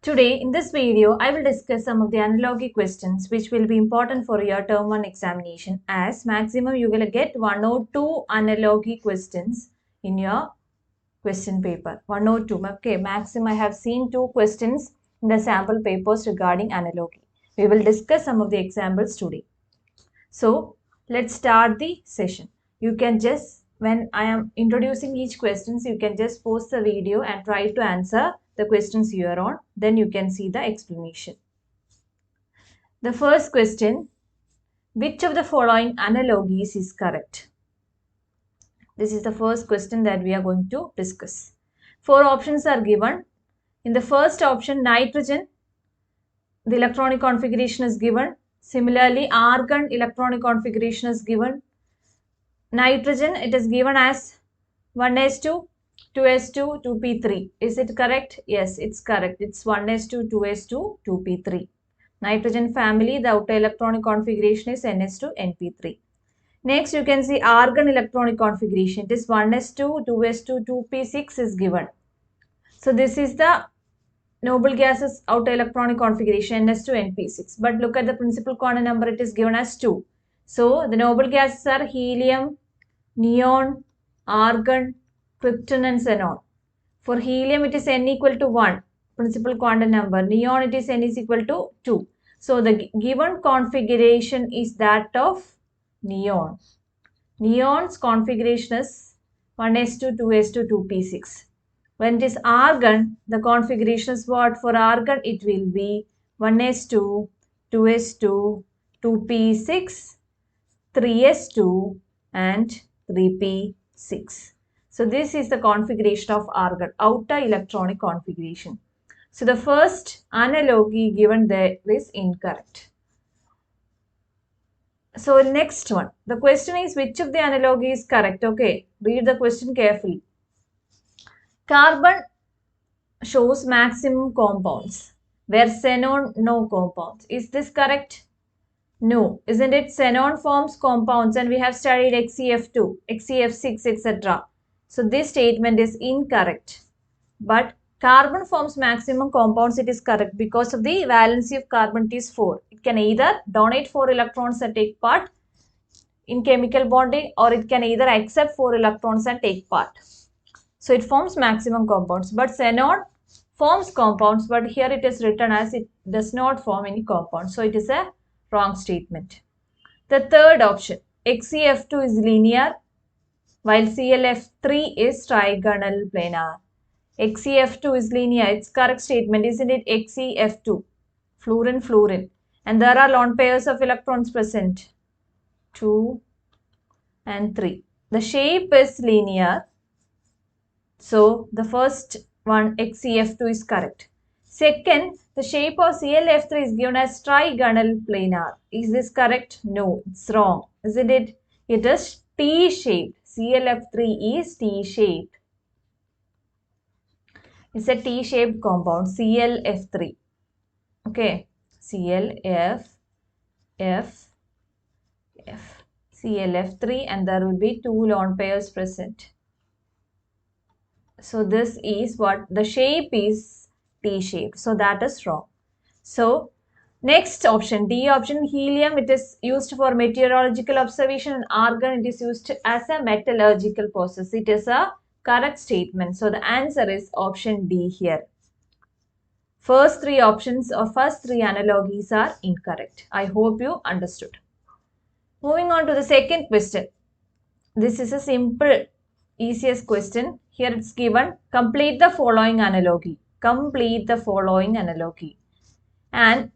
Today in this video, I will discuss some of the analogy questions which will be important for your term 1 examination, as maximum you will get 1 or 2 analogy questions in your question paper. 1 or 2. Okay, maximum I have seen 2 questions in the sample papers regarding analogy. We will discuss some of the examples today. So let's start the session. You can just, when I am introducing each questions, you can just pause the video and try to answer the questions here on. Then you can see the explanation. The first question, which of the following analogies is correct? This is the first question that we are going to discuss. 4 options are given. In the first option, nitrogen, the electronic configuration is given. Similarly, argon electronic configuration is given. Nitrogen, it is given as 1s2, 2s2, 2p3. Is it correct? Yes, it's correct. It's 1s2, 2s2, 2p3. Nitrogen family, the outer electronic configuration is ns2, np3. Next, you can see argon electronic configuration. It is 1s2, 2s2, 2p6 is given. So this is the noble gases outer electronic configuration ns2, np6. But look at the principal quantum number, it is given as 2. So the noble gases are helium, neon, argon, krypton and xenon. For helium, it is n equal to 1, principal quantum number. Neon, it is n is equal to 2. So the given configuration is that of neon. Neon's configuration is 1s2, 2s2, 2p6. When it is argon, the configuration is what? For argon, it will be 1s2, 2s2, 2p6, 3s2 and 3p6. So this is the configuration of argon, outer electronic configuration. So the first analogy given there is incorrect. So next one, the question is which of the analogy is correct? Okay, read the question carefully. Carbon shows maximum compounds, where xenon no compounds. Is this correct? No, isn't it? Xenon forms compounds and we have studied XeF2, XeF6, etc. So this statement is incorrect. But carbon forms maximum compounds, it is correct because of the valency of carbon, it is 4. It can either donate 4 electrons and take part in chemical bonding, or it can either accept 4 electrons and take part. So it forms maximum compounds. But xenon forms compounds, but here it is written as it does not form any compound. So it is a wrong statement. The third option, XeF2 is linear, while ClF3 is trigonal planar. XeF2 is linear. It's correct statement, isn't it? XeF2, fluorine, fluorine. And there are lone pairs of electrons present, 2 and 3. The shape is linear. So the first one, XeF2, is correct. Second, the shape of ClF3 is given as trigonal planar. Is this correct? No, it's wrong. Isn't it? It is T-shaped. ClF3 is T-shaped. It's a T-shaped compound, ClF3. Okay, ClF, ClF3, and there will be 2 lone pairs present. So this is what the shape is, T-shaped. So that is wrong. So next option, D option, helium, it is used for meteorological observation, and argon, it is used as a metallurgical process. It is a correct statement. So the answer is option D here. First 3 options or first 3 analogies are incorrect. I hope you understood. Moving on to the second question. This is a simple, easiest question. Here it's given, complete the following analogy. Complete the following analogy. And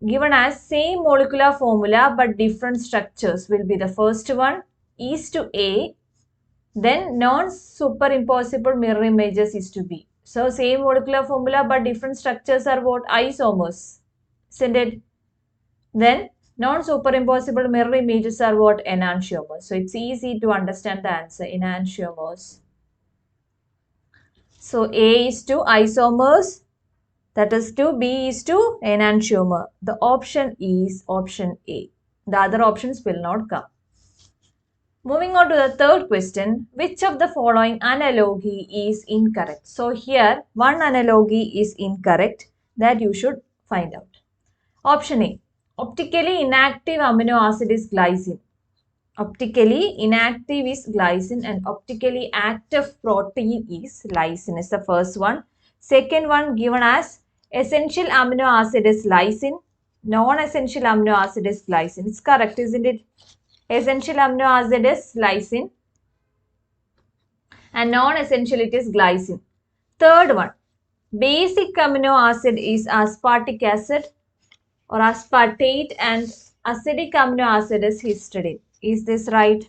given as same molecular formula but different structures will be the first one, is to A. Then non-superimposable mirror images is to B. So same molecular formula but different structures are what? Isomers. Isn't it? Then non-superimposable mirror images are what? Enantiomers. So it's easy to understand the answer, enantiomers. So A is to isomers, that is to B is to enantiomer. The option is option A. The other options will not come. Moving on to the third question, which of the following analogy is incorrect? So here one analogy is incorrect. That you should find out. Option A. Optically inactive amino acid is glycine. Optically inactive is glycine and optically active protein is lysine is the first one. Second one given as essential amino acid is lysine. Non-essential amino acid is glycine. It's correct, isn't it? Essential amino acid is lysine and non-essential it is glycine. Third one, basic amino acid is aspartic acid or aspartate and acidic amino acid is histidine. Is this right?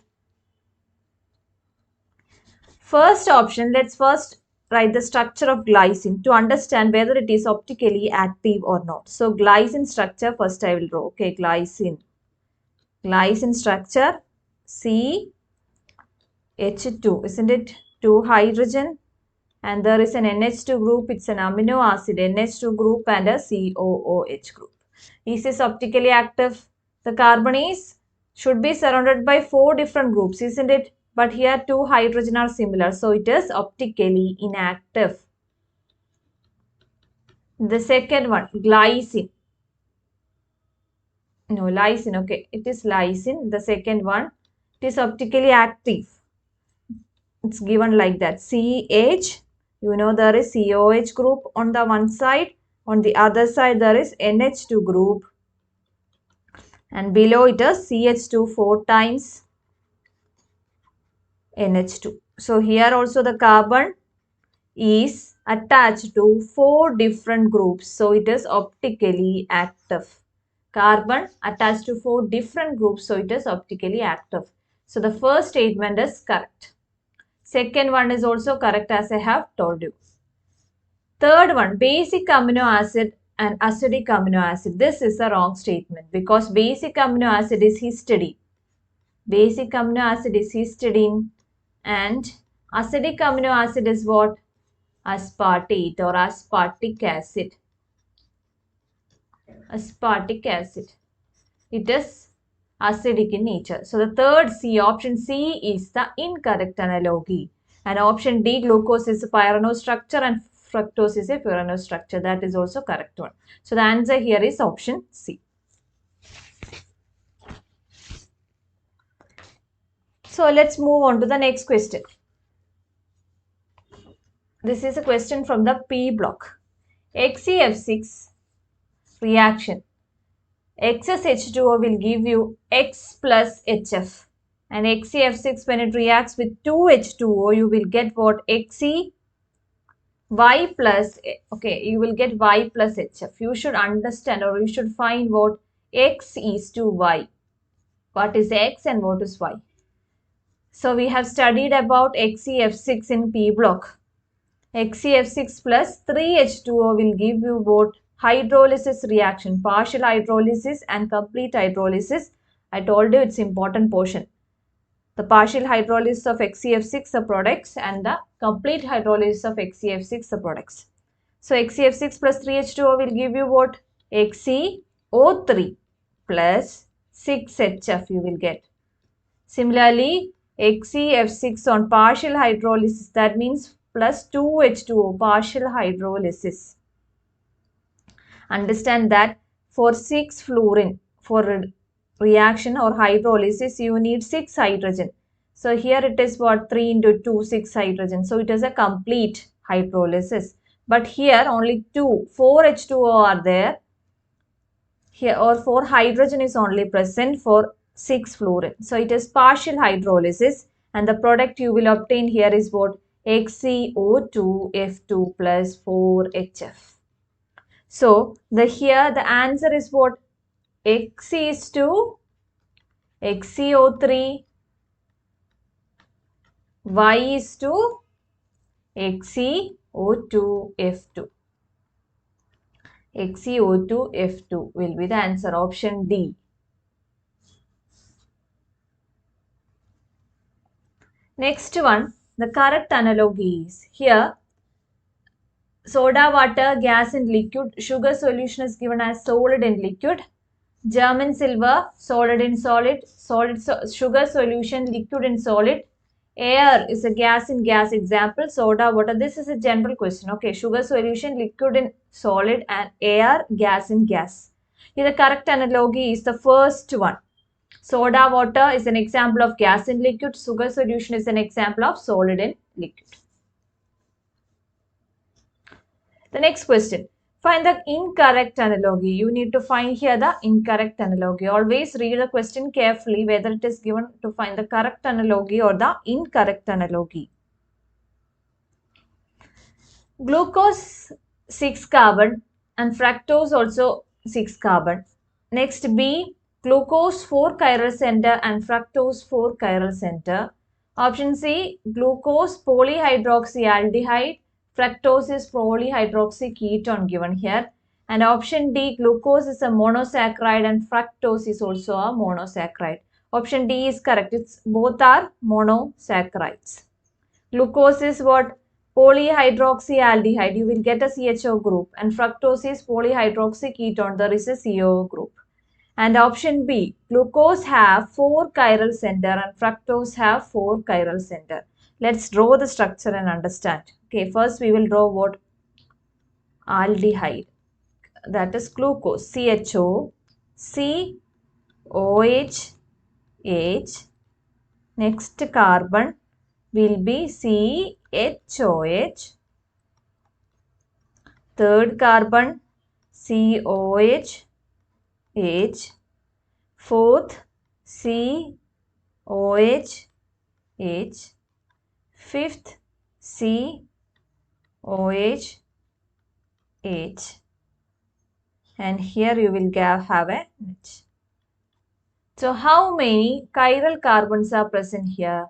First option, let's first write the structure of glycine to understand whether it is optically active or not. So glycine structure first I will draw. Okay, glycine. Glycine structure CH2, isn't it? 2 hydrogen and there is an NH2 group. It's an amino acid NH2 group and a COOH group. Is this optically active? The carbon should be surrounded by 4 different groups, isn't it? But here 2 hydrogen are similar, so it is optically inactive. The second one, glycine. No, lysine, okay. It is lysine. The second one, it is optically active. It's given like that. CH, you know there is COH group on the one side. On the other side, there is NH2 group. And below it is CH2 4 times NH2. So here also the carbon is attached to 4 different groups. So it is optically active. Carbon attached to 4 different groups. So it is optically active. So the first statement is correct. Second one is also correct as I have told you. Third one, basic amino acid and acidic amino acid. This is a wrong statement because basic amino acid is histidine. Basic amino acid is histidine and acidic amino acid is what? Aspartate or aspartic acid. Aspartic acid. It is acidic in nature. So the third C, option C is the incorrect analogy. And option D, glucose is a pyranose structure and fructose is a furanose structure. That is also correct one. So the answer here is option C. So let's move on to the next question. This is a question from the P block. XeF6 reaction. Excess H2O will give you X plus HF. And XeF6 when it reacts with 2H2O, you will get what? Xe Y plus, okay, you will get Y plus HF. You should understand or you should find what X is to Y. What is X and what is Y? So we have studied about XeF6 in P block. XeF6 plus 3H2O will give you both hydrolysis reaction, partial hydrolysis and complete hydrolysis. I told you it's important portion. The partial hydrolysis of XeF6 the products and the complete hydrolysis of XeF6 the products. So XeF6 plus 3H2O will give you what? XeO3 plus 6HF you will get. Similarly, XeF6 on partial hydrolysis, that means plus 2H2O, partial hydrolysis. Understand that for 6-fluorine, for reaction or hydrolysis, you need 6 hydrogen. So here it is what? 3 into 2, 6 hydrogen. So it is a complete hydrolysis. But here only 4 H2O are there. Here or 4 hydrogen is only present for 6-fluorine. So it is partial hydrolysis and the product you will obtain here is what? XeO2F2 plus 4HF. So here the answer is what? X is to XeO3, Y is to XeO2F2. XeO2F2 will be the answer, option D. Next one, the correct analogy is here. Soda water, gas and liquid. Sugar solution is given as solid and liquid. German silver, solid and solid. Sugar solution, liquid and solid. Air is a gas in gas example. Soda, water. This is a general question. Okay, sugar solution, liquid in solid, and air, gas in gas. Here the correct analogy is the first one. Soda water is an example of gas in liquid. Sugar solution is an example of solid in liquid. The next question. Find the incorrect analogy. You need to find here the incorrect analogy. Always read the question carefully whether it is given to find the correct analogy or the incorrect analogy. Glucose 6 carbon and fructose also 6 carbon. Next B, glucose 4 chiral center and fructose 4 chiral center. Option C, glucose polyhydroxyaldehyde, fructose is polyhydroxy ketone given here. And option D, glucose is a monosaccharide and fructose is also a monosaccharide. Option D is correct. Both are monosaccharides. Glucose is what? Polyhydroxyaldehyde. You will get a CHO group. And fructose is polyhydroxy ketone. There is a CO group. And option B, glucose have 4 chiral center and fructose have 4 chiral center. Let's draw the structure and understand. Okay, first we will draw what? Aldehyde. That is glucose. CHO, COH, H. Next carbon will be CHOH. Third carbon COH, H. Fourth COH, H. Fifth COH, H. And here you will have a H. So how many chiral carbons are present here?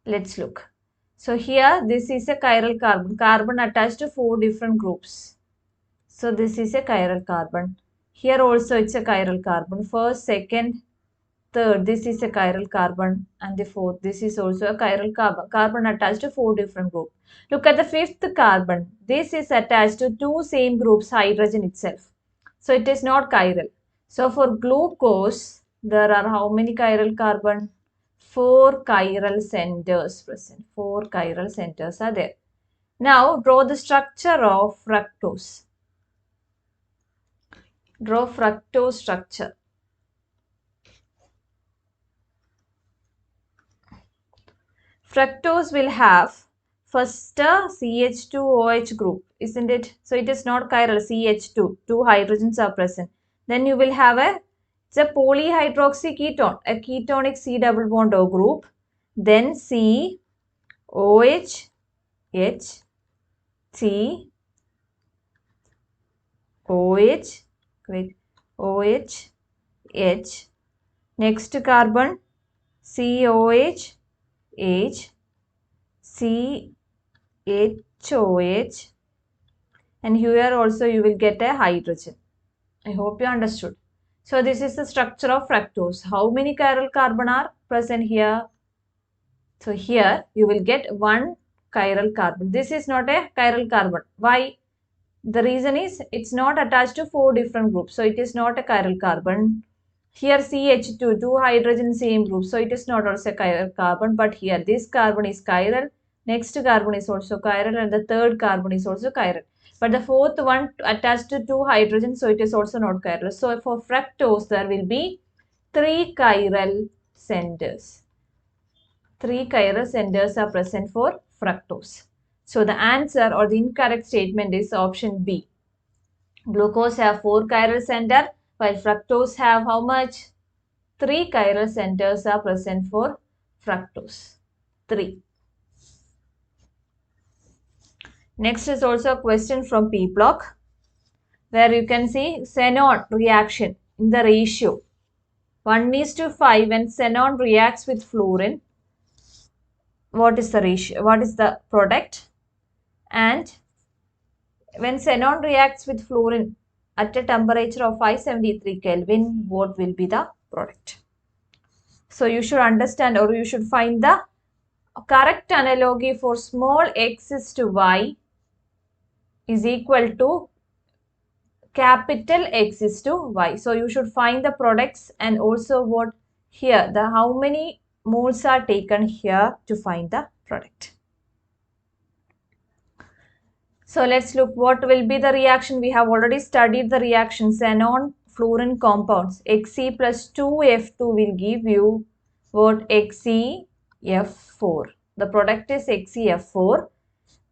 Let's look. So here this is a chiral carbon. Carbon attached to 4 different groups. So this is a chiral carbon. Here also it's a chiral carbon. First, second, third, this is a chiral carbon. And the fourth, this is also a chiral carbon. Carbon attached to 4 different groups. Look at the fifth carbon. This is attached to 2 same groups, hydrogen itself. So it is not chiral. So for glucose, there are how many chiral carbon? 4 chiral centers present. 4 chiral centers are there. Now draw the structure of fructose. Draw fructose structure. Fructose will have first CH2OH group, isn't it? So it is not chiral, CH2. 2 hydrogens are present. Then you will have it's a polyhydroxy ketone, a ketonic C double bond O group. Then C, OH, H, C, OH, OH, H. Next carbon, COH, H, CHOH, and here also you will get a hydrogen. I hope you understood. So this is the structure of fructose. How many chiral carbon are present here? So here you will get 1 chiral carbon. This is not a chiral carbon. Why? The reason is it's not attached to 4 different groups. So it is not a chiral carbon. Here CH2, 2 hydrogen same group. So it is not also a chiral carbon. But here this carbon is chiral. Next carbon is also chiral. And the third carbon is also chiral. But the fourth one attached to 2 hydrogen. So it is also not chiral. So for fructose there will be 3 chiral centers. 3 chiral centers are present for fructose. So the answer or the incorrect statement is option B. Glucose have 4 chiral center while fructose have how much? 3 chiral centers are present for fructose. 3. Next is also a question from P block where you can see xenon reaction in the ratio 1:5 when xenon reacts with fluorine. What is the ratio? What is the product? And when xenon reacts with fluorine at a temperature of 573 Kelvin, what will be the product? So you should understand or you should find the correct analogy for small x is to y is equal to capital X is to Y. So you should find the products and also what here the how many moles are taken here to find the product. So let's look what will be the reaction. We have already studied the reaction. Xenon fluorine compounds Xe plus 2F2 will give you what? XeF4. The product is XeF4.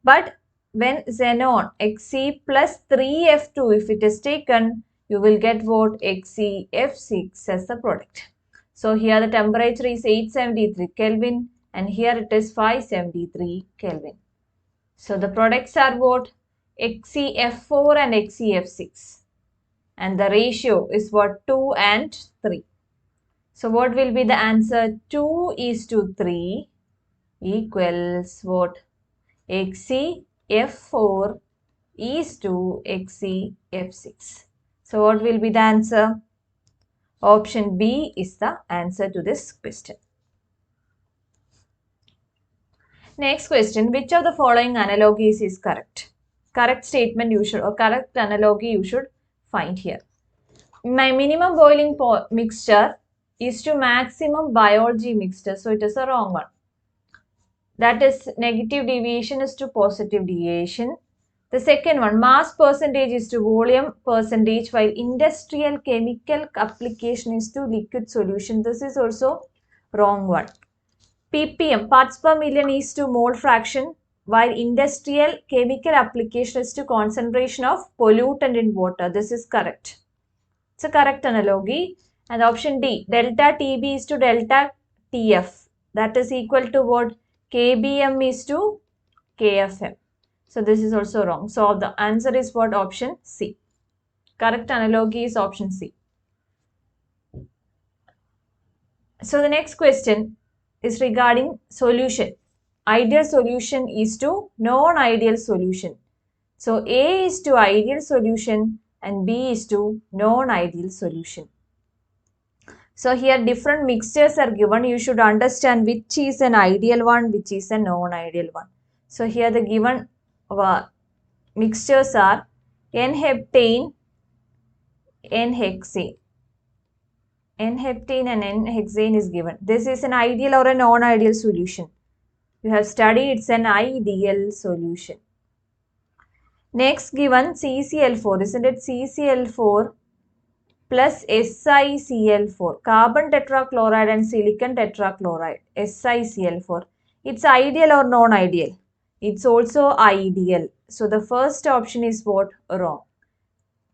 But when xenon Xe plus 3F2, if it is taken, you will get what? XeF6 as the product. So here the temperature is 873 Kelvin and here it is 573 Kelvin. So the products are what? XeF4 and XeF6. And the ratio is what? 2 and 3. So what will be the answer? 2:3 equals what? XeF4 is to XeF6. So what will be the answer? Option B is the answer to this question. Next question, which of the following analogies is correct? Correct statement you should, or correct analogy you should find here. My minimum boiling mixture is to maximum biology mixture. So it is a wrong one. That is negative deviation is to positive deviation. The second one, mass percentage is to volume percentage, while industrial chemical application is to liquid solution. This is also wrong one. ppm, parts per million, is to mole fraction, while industrial chemical application is to concentration of pollutant in water. This is correct. It's a correct analogy. And option D, delta TB is to delta TF. That is equal to what? KBM is to KFM. So this is also wrong. So the answer is what? Option C. Correct analogy is option C. So the next question is regarding solution. Ideal solution is to non-ideal solution. So A is to ideal solution and B is to non-ideal solution. So here different mixtures are given. You should understand which is an ideal one, which is a non-ideal one. So here the given mixtures are N-heptane, N-hexane. N-heptane and N-hexane is given. This is an ideal or a non-ideal solution. You have studied it's an ideal solution. Next given CCl4, isn't it? CCl4 plus SiCl4, carbon tetrachloride and silicon tetrachloride, SiCl4. It's ideal or non-ideal? It's also ideal. So the first option is what? Wrong.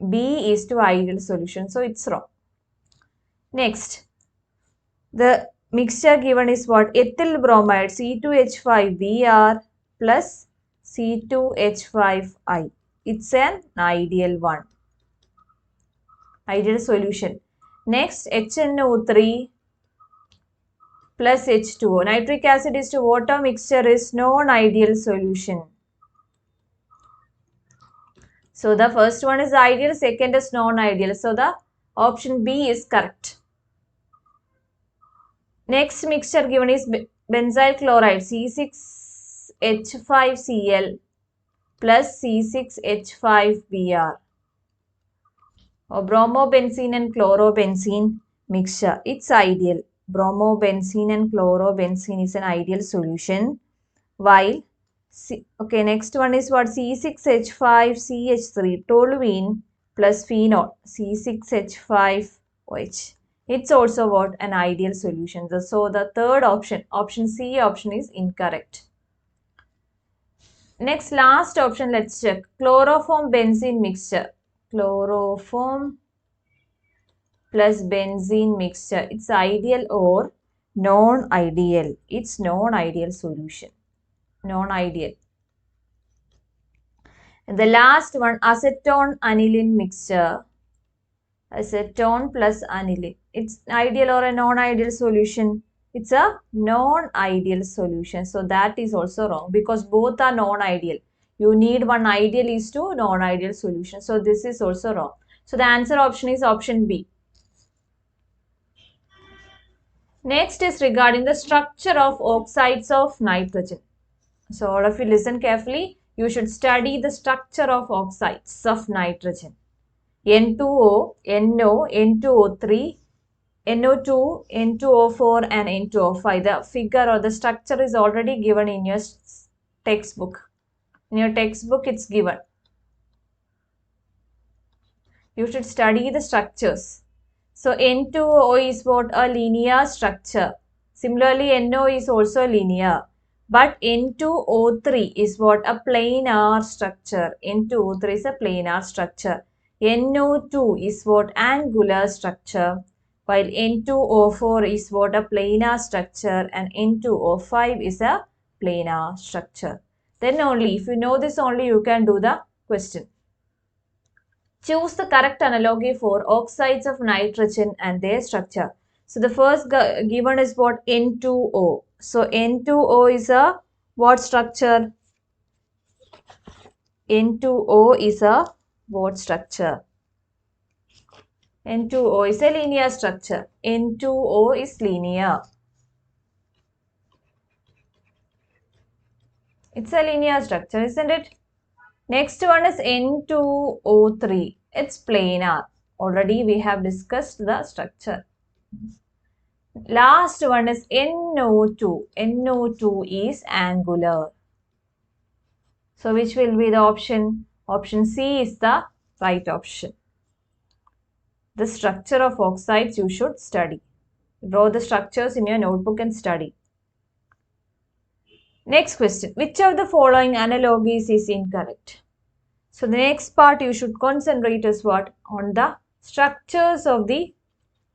B is to ideal solution. So it's wrong. Next, the mixture given is what? Ethyl bromide C2H5Br plus C2H5I. It's an ideal one. Ideal solution. Next, HNO3 plus H2O. Nitric acid is to water mixture is non-ideal solution. So the first one is ideal, second is non-ideal. So the option B is correct. Next mixture given is benzyl chloride C6H5Cl plus C6H5Br. Or bromobenzene and chlorobenzene mixture. It's ideal. Bromobenzene and chlorobenzene is an ideal solution. While, next one is what? C6H5CH3, toluene plus phenol, C6H5OH. It's also what? An ideal solution. So the third option, option C option is incorrect. Next, last option, let's check. Chloroform benzene mixture. Chloroform plus benzene mixture. It's ideal or non-ideal? It's non-ideal solution. Non-ideal. And the last one, acetone aniline mixture. Acetone plus aniline. It's ideal or a non-ideal solution? It's a non-ideal solution. So that is also wrong because both are non-ideal. You need one ideal is to non-ideal solution. So this is also wrong. So the answer option is option B. Next is regarding the structure of oxides of nitrogen. So all of you listen carefully. You should study the structure of oxides of nitrogen. N2O, NO, N2O3, NO2, N2O4 and N2O5. The figure or the structure is already given in your textbook. In your textbook it's given. You should study the structures. So N2O is what? A linear structure. Similarly, NO is also linear. But N2O3 is what? A planar structure. N2O3 is a planar structure. NO2 is what? Angular structure. While N2O4 is what? A planar structure. And N2O5 is a planar structure. Then only, if you know this only, you can do the question. Choose the correct analogy for oxides of nitrogen and their structure. So the first given is what? N2O. So N2O is a what structure? N2O is a what structure? N2O is a linear structure. N2O is linear. It's a linear structure, isn't it? Next one is N2O3. It's planar. Already we have discussed the structure. Last one is NO2. NO2 is angular. So which will be the option? Option C is the right option. The structure of oxides you should study. Draw the structures in your notebook and study. Next question. Which of the following analogies is incorrect? So the next part you should concentrate is what? On the structures of the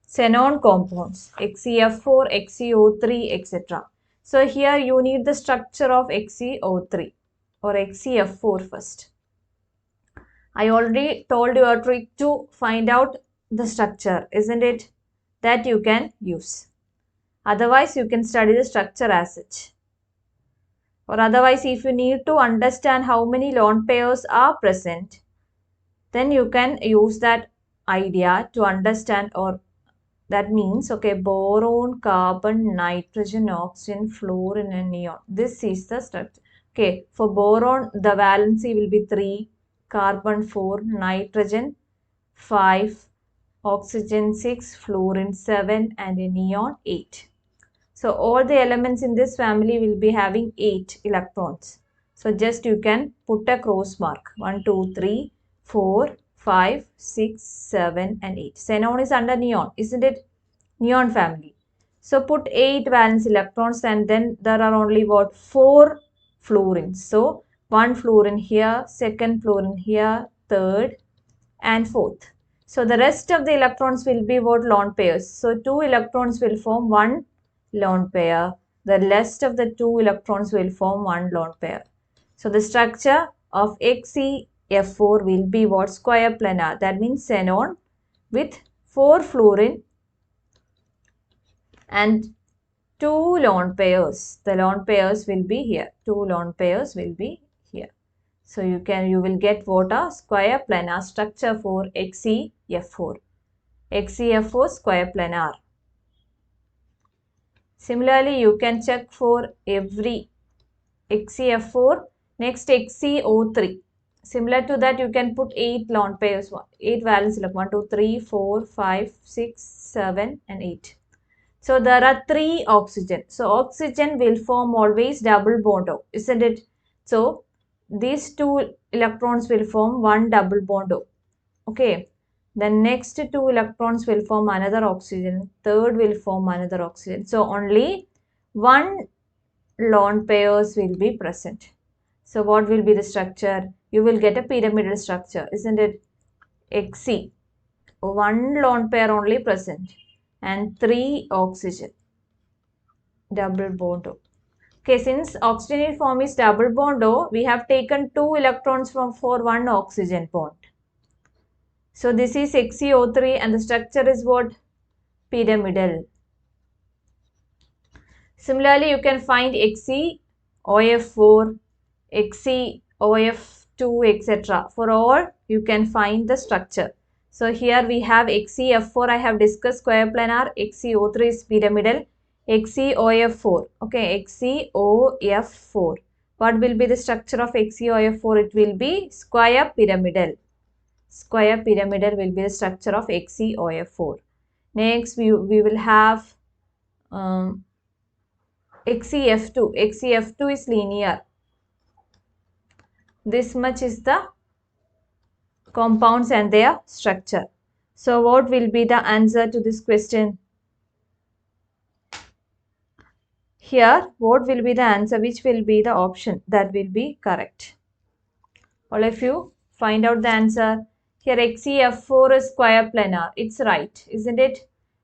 xenon compounds, XeF4, XeO3, etc. So here you need the structure of XeO3 or XeF4 first. I already told you a trick to find out the structure, isn't it? That you can use. Otherwise, you can study the structure as such. Or otherwise, if you need to understand how many lone pairs are present, then you can use that idea to understand, or that means, okay, boron, carbon, nitrogen, oxygen, fluorine and neon. This is the structure. Okay, for boron, the valency will be 3, carbon 4, nitrogen 5, oxygen 6, fluorine 7 and neon 8. So all the elements in this family will be having 8 electrons. So just you can put a cross mark. 1, 2, 3, 4, 5, 6, 7 and 8. Xenon is under neon, isn't it? Neon family. So put 8 valence electrons and then there are only what? 4 fluorines. So 1 fluorine here, 2nd fluorine here, 3rd and 4th. So the rest of the electrons will be what? Lone pairs. So 2 electrons will form 1 lone pair. The rest of the 2 electrons will form 1 lone pair. So the structure of XeF4 will be what? Square planar. That means xenon with 4 fluorine and 2 lone pairs. The lone pairs will be here. 2 lone pairs will be here. So you will get what? A square planar structure for XeF4. XeF4 square planar. Similarly, you can check for every XeF4. Next, XeO3. Similar to that, you can put 8 lone pairs, 8 valence electrons, 1, 2, 3, 4, 5, 6, 7 and 8. So there are 3 oxygen. So oxygen will form always double bond O, isn't it? So these 2 electrons will form 1 double bond O. Okay. The next 2 electrons will form another oxygen. Third will form another oxygen. So only 1 lone pairs will be present. So what will be the structure? You will get a pyramidal structure, isn't it? Xe. 1 lone pair only present and 3 oxygen. Double bond O. Okay, since oxygen form is double bond O, we have taken 2 electrons for 1 oxygen bond. So this is XeO3 and the structure is what? Pyramidal. Similarly, you can find XeOF4, XeOF2, etc. For all, you can find the structure. So here we have XeF4, I have discussed square planar, XeO3 is pyramidal, XeOF4, okay, XeOF4. What will be the structure of XeOF4? It will be square pyramidal. Square pyramidal will be the structure of XeOF4. Next, we will have XeF2. XeF2 is linear. This much is the compounds and their structure. So what will be the answer to this question? Here, what will be the answer? Which will be the option that will be correct? All of you find out the answer. Here XeF4 is square planar. It's right, isn't it?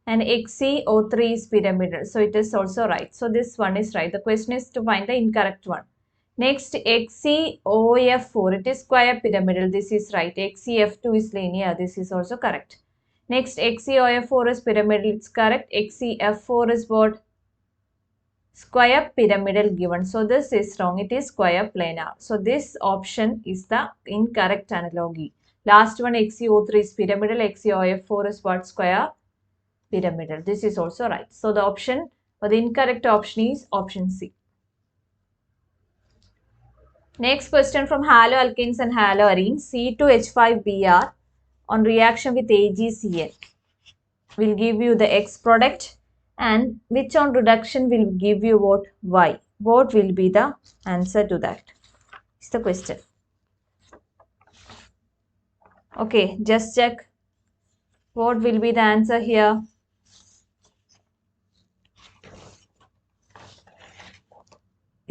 And XeO3 is pyramidal. So it is also right. So this one is right. The question is to find the incorrect one. Next, XeOF4. It is square pyramidal. This is right. XeF2 is linear. This is also correct. Next, XeOF4 is pyramidal. It's correct. XeF4 is what? Square pyramidal given. So this is wrong. It is square planar. So this option is the incorrect analogy. Last one, XeO3 is pyramidal. XeOF4 is what? Square pyramidal. This is also right. So the option or the incorrect option is option C. Next question from haloalkanes and haloarenes. C2H5Br on reaction with AgCN will give you the X product, and which on reduction will give you what? Y. What will be the answer to that? Is the question. Okay, just check. What will be the answer here?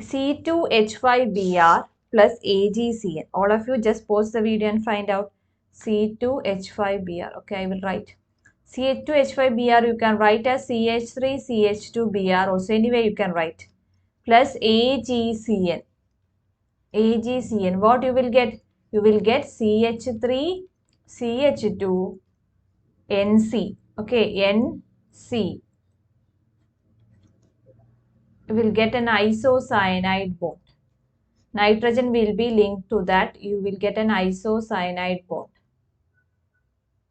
C2H5Br plus AgCN. All of you just pause the video and find out. C2H5Br. Okay, I will write. C2H5Br you can write as CH3CH2Br also. Anyway, you can write. Plus AgCN. AgCN. What you will get? You will get CH3CH2 NC. Okay, NC. You will get an isocyanide bond. Nitrogen will be linked to that. You will get an isocyanide bond.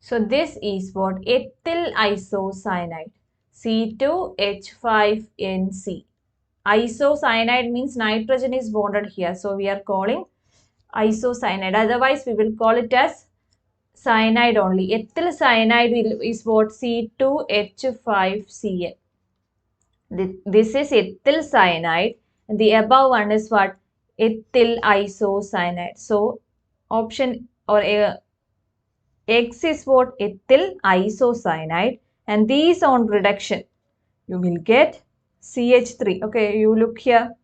So this is what? Ethyl isocyanide. C2H5NC. Isocyanide means nitrogen is bonded here. So we are calling isocyanide. Otherwise, we will call it as cyanide only. Ethyl cyanide is what? C2H5Cl. This is ethyl cyanide. And the above one is what? Ethyl isocyanide. So option or X is what? Ethyl isocyanide. And these on reduction, you will get CH3. Okay, you look here.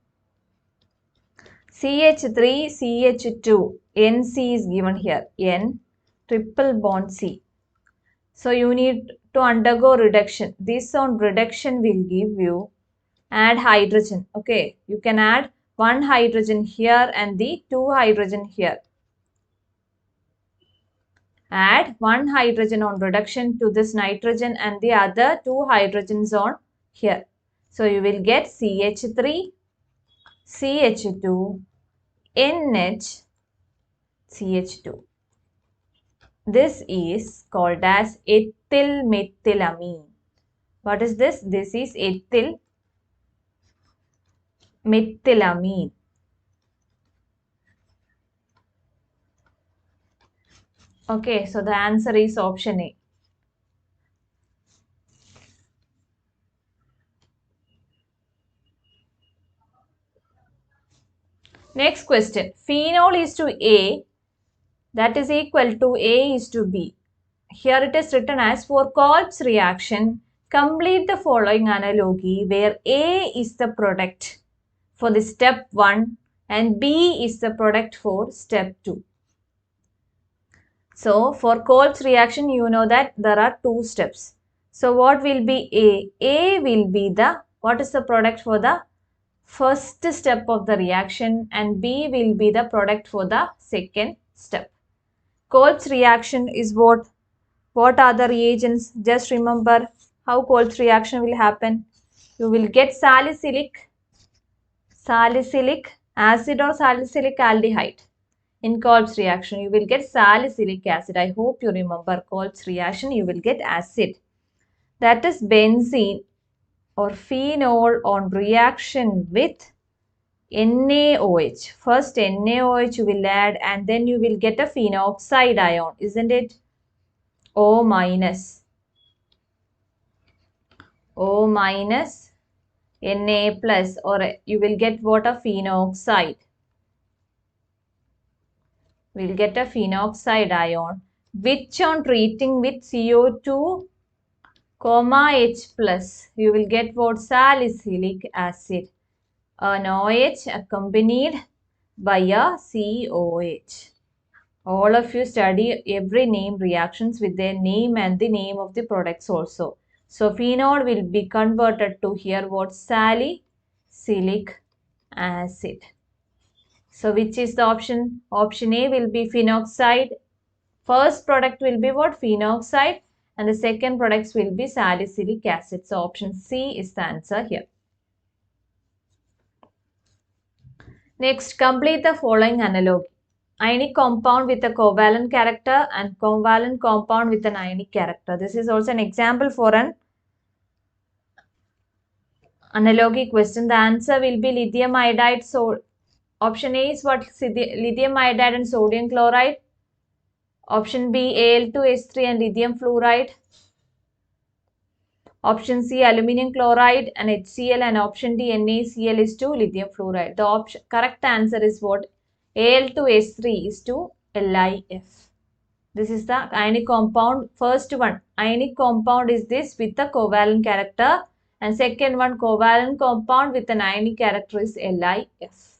CH3, CH2, NC is given here. N, triple bond C. So you need to undergo reduction. This on reduction will give you add hydrogen. Okay, you can add one hydrogen here and the two hydrogen here. Add one hydrogen on reduction to this nitrogen and the other two hydrogens on here. So you will get CH3, CH2, NH, CH2. This is called as ethyl methylamine. What is this? This is ethyl methylamine. Okay, so the answer is option A. Next question. Phenol is to A, that is equal to A is to B. Here it is written as for Kolb's reaction, complete the following analogy where A is the product for the step 1 and B is the product for step 2. So for Kolb's reaction, you know that there are two steps. So what will be A? A will be the, what is the product for the first step of the reaction, and B will be the product for the second step. Kolb's reaction is what? What are the reagents? Just remember how Kolb's reaction will happen. You will get salicylic acid or salicylic aldehyde. In Kolb's reaction, you will get salicylic acid. I hope you remember Kolb's reaction. You will get acid. That is benzene or phenol on reaction with NaOH. First NaOH you will add and then you will get a phenoxide ion, isn't it? O minus. O minus Na plus, or you will get what? A phenoxide. We'll get a phenoxide ion, which on treating with CO2, H plus, you will get what? Salicylic acid. An OH accompanied by a COH. All of you study every name reactions with their name and the name of the products also. So phenol will be converted to here what? Salicylic acid. So which is the option? Option A will be phenoxide. First product will be what? Phenoxide, and the second products will be salicylic acid. So option C is the answer here. Next, complete the following analogy. Ionic compound with a covalent character and covalent compound with an ionic character. This is also an example for an analogy question. The answer will be lithium iodide. So option A is what? Lithium iodide and sodium chloride. Option B, Al2S3 and lithium fluoride. Option C, aluminum chloride and HCl, and option D, NaCl is to lithium fluoride. The correct answer is what? Al2S3 is to LiF. This is the ionic compound. First one, ionic compound is this with the covalent character, and second one, covalent compound with an ionic character is LiF.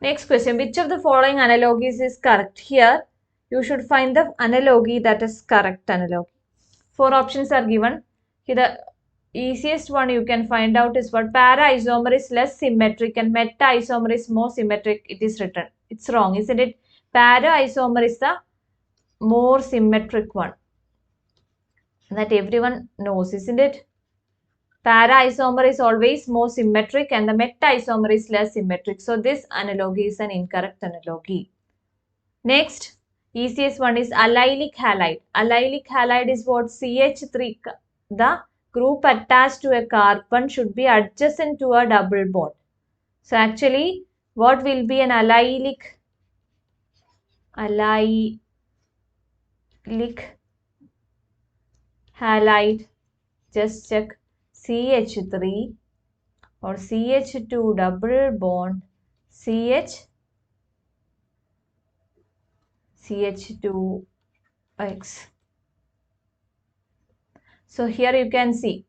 Next question, which of the following analogies is correct? Here, you should find the analogy that is correct analogy. 4 options are given. Here, the easiest one you can find out is what? Para isomer is less symmetric and meta isomer is more symmetric. It is written. It's wrong, isn't it? Para isomer is the more symmetric one. That everyone knows, isn't it? Para isomer is always more symmetric and the meta isomer is less symmetric. So this analogy is an incorrect analogy. Next, easiest one is allylic halide. Allylic halide is what? CH3. The group attached to a carbon should be adjacent to a double bond. So actually, what will be an allylic halide? Just check. CH3 or CH2 double bond CH2X. So here you can see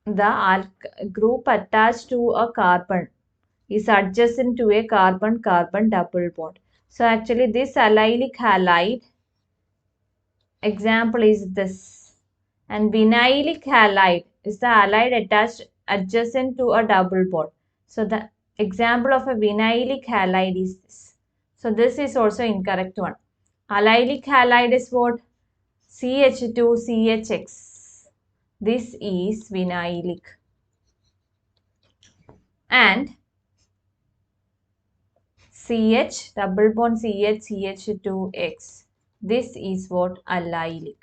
the group attached to a carbon is adjacent to a carbon-carbon double bond. So actually this allylic halide example is this. And vinylic halide is the halide attached adjacent to a double bond. So the example of a vinylic halide is this. So this is also incorrect one. Allylic halide is what? CH2CHX. This is vinylic. And CH double bond CH2X. This is what? Allylic.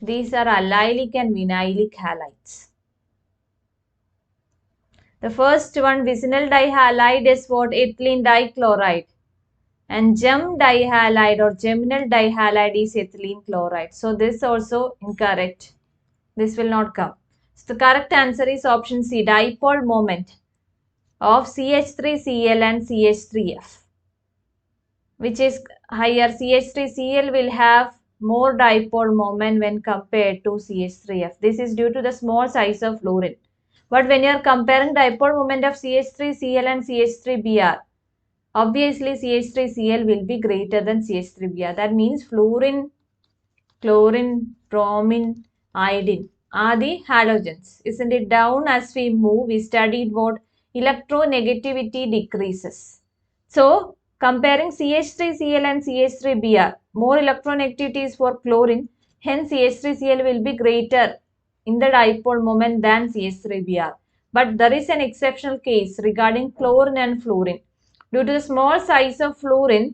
These are allylic and vinylic halides. The first one, vinyl dihalide, is what? Ethylene dichloride. And gem dihalide or geminal dihalide is ethylene chloride. So this also incorrect. This will not come. So the correct answer is option C, dipole moment of CH3Cl and CH3F. Which is higher? CH3Cl will have more dipole moment when compared to CH3F. This is due to the small size of fluorine. But when you are comparing dipole moment of CH3Cl and CH3Br, obviously CH3Cl will be greater than CH3Br. That means fluorine, chlorine, bromine, iodine are the halogens. Isn't it? Down as we move, we studied what? Electronegativity decreases. So comparing CH3Cl and CH3Br, more electronegativity is for chlorine, hence CH3Cl will be greater in the dipole moment than CH3Br. But there is an exceptional case regarding chlorine and fluorine. Due to the small size of fluorine,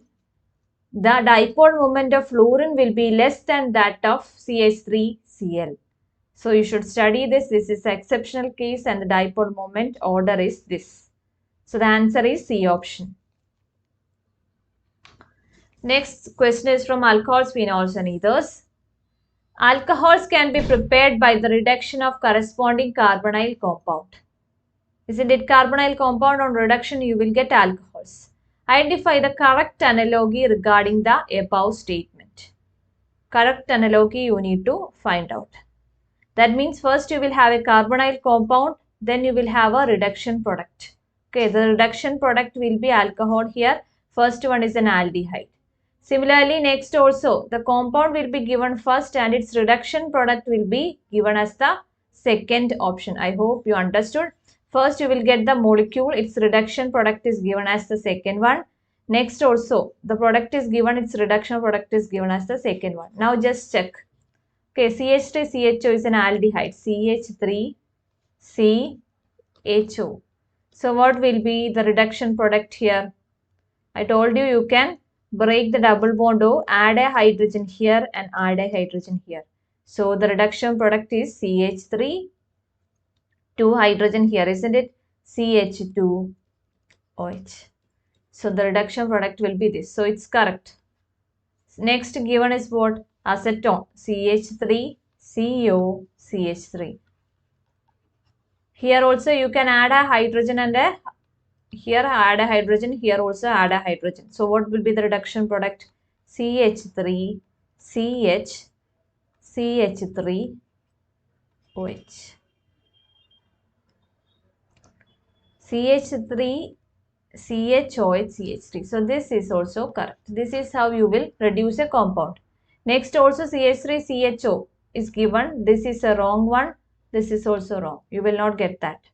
the dipole moment of fluorine will be less than that of CH3Cl. So you should study this. This is an exceptional case and the dipole moment order is this. So the answer is C option. Next question is from alcohols, phenols and ethers. Alcohols can be prepared by the reduction of corresponding carbonyl compound. Isn't it? Carbonyl compound on reduction you will get alcohols. Identify the correct analogy regarding the above statement. Correct analogy you need to find out. That means first you will have a carbonyl compound, then you will have a reduction product. Okay, the reduction product will be alcohol here. First one is an aldehyde. Similarly, next also the compound will be given first and its reduction product will be given as the second option. I hope you understood. First you will get the molecule, its reduction product is given as the second one. Next also the product is given, its reduction product is given as the second one. Now just check. Okay, CH3CHO is an aldehyde. CH3CHO. So what will be the reduction product here? I told you you can break the double bond O, add a hydrogen here and add a hydrogen here. So the reduction product is CH3, 2 hydrogen here, isn't it? CH2OH. So the reduction product will be this. So it's correct. Next given is what? Acetone. CH3CO, CH3. Here also you can add a hydrogen and here add a hydrogen, here also add a hydrogen. So what will be the reduction product? CH3, CH, CH3, OH. CH3, CHOH, CH3. So this is also correct. This is how you will reduce a compound. Next also CH3, CHO is given. This is a wrong one. This is also wrong. You will not get that.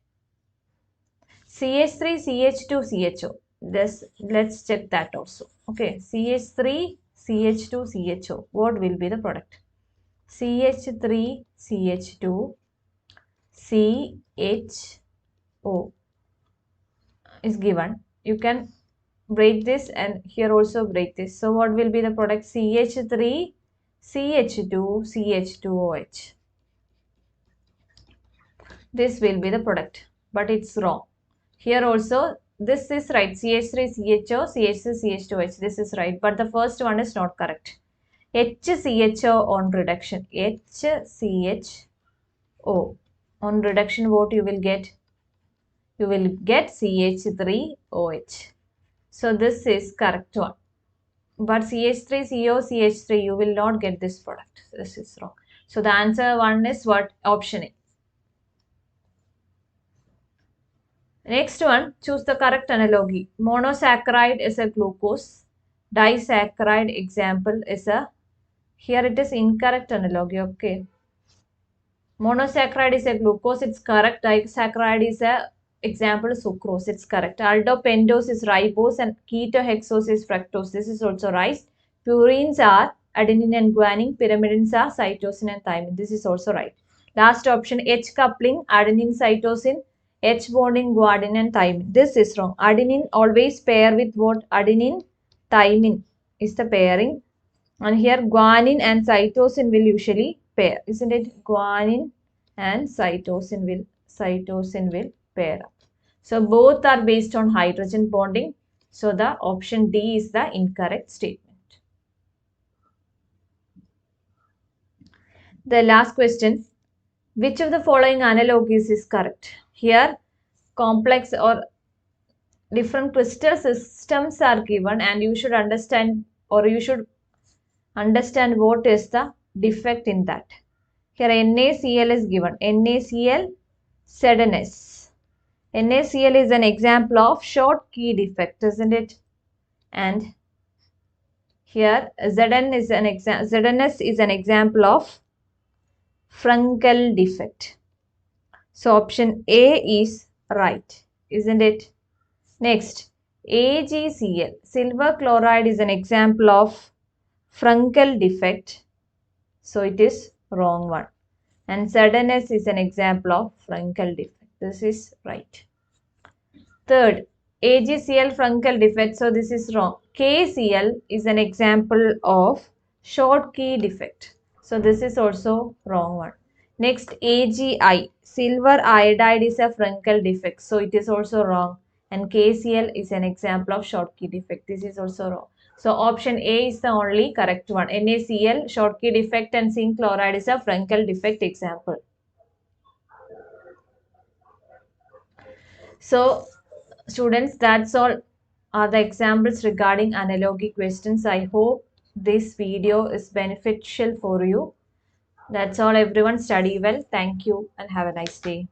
CH3, CH2, CHO. Let's check that also. Okay, CH3, CH2, CHO. What will be the product? CH3, CH2, CHO is given. You can break this and here also break this. So what will be the product? CH3, CH2, CH2OH. This will be the product, but it's wrong. Here also, this is right. CH3, CHO, CH3, CH2OH. This is right. But the first one is not correct. HCHO on reduction. HCHO. On reduction, what you will get? You will get CH3OH. So this is correct one. But CH3CO, CH3, you will not get this product. This is wrong. So the answer one is what? Option A. Next one, choose the correct analogy. Monosaccharide is a glucose. Disaccharide example is a, here it is incorrect analogy, okay. Monosaccharide is a glucose, it's correct. Disaccharide is a example sucrose, it's correct. Aldopentose is ribose and ketohexose is fructose, this is also right. Purines are adenine and guanine, pyrimidines are cytosine and thymine, this is also right. Last option, H coupling, adenine, cytosine, H bonding, guanine and thymine. This is wrong. Adenine always pair with what? Adenine, thymine is the pairing. And here guanine and cytosine will usually pair. Isn't it? Guanine and cytosine will pair up. So both are based on hydrogen bonding. So the option D is the incorrect statement. The last question. Which of the following analogies is correct? Here complex or different crystal systems are given and you should understand what is the defect in that. Here NaCl is given. NaCl, ZnS. NaCl is an example of short key defect, isn't it? And here ZnS is an example of Frankel defect. So option A is right, isn't it? Next, AgCl, silver chloride is an example of Frankel defect. So it is wrong one. And ZnS is an example of Frankel defect. This is right. Third, AgCl Frankel defect. So this is wrong. KCl is an example of short key defect. So this is also wrong one. Next, AgI, silver iodide is a Frankel defect. So it is also wrong. And KCl is an example of short key defect. This is also wrong. So option A is the only correct one. NaCl, Schottky defect and zinc chloride is a Frenkel defect example. So students, that's all are the examples regarding analogy questions. I hope this video is beneficial for you. That's all everyone. Study well. Thank you and have a nice day.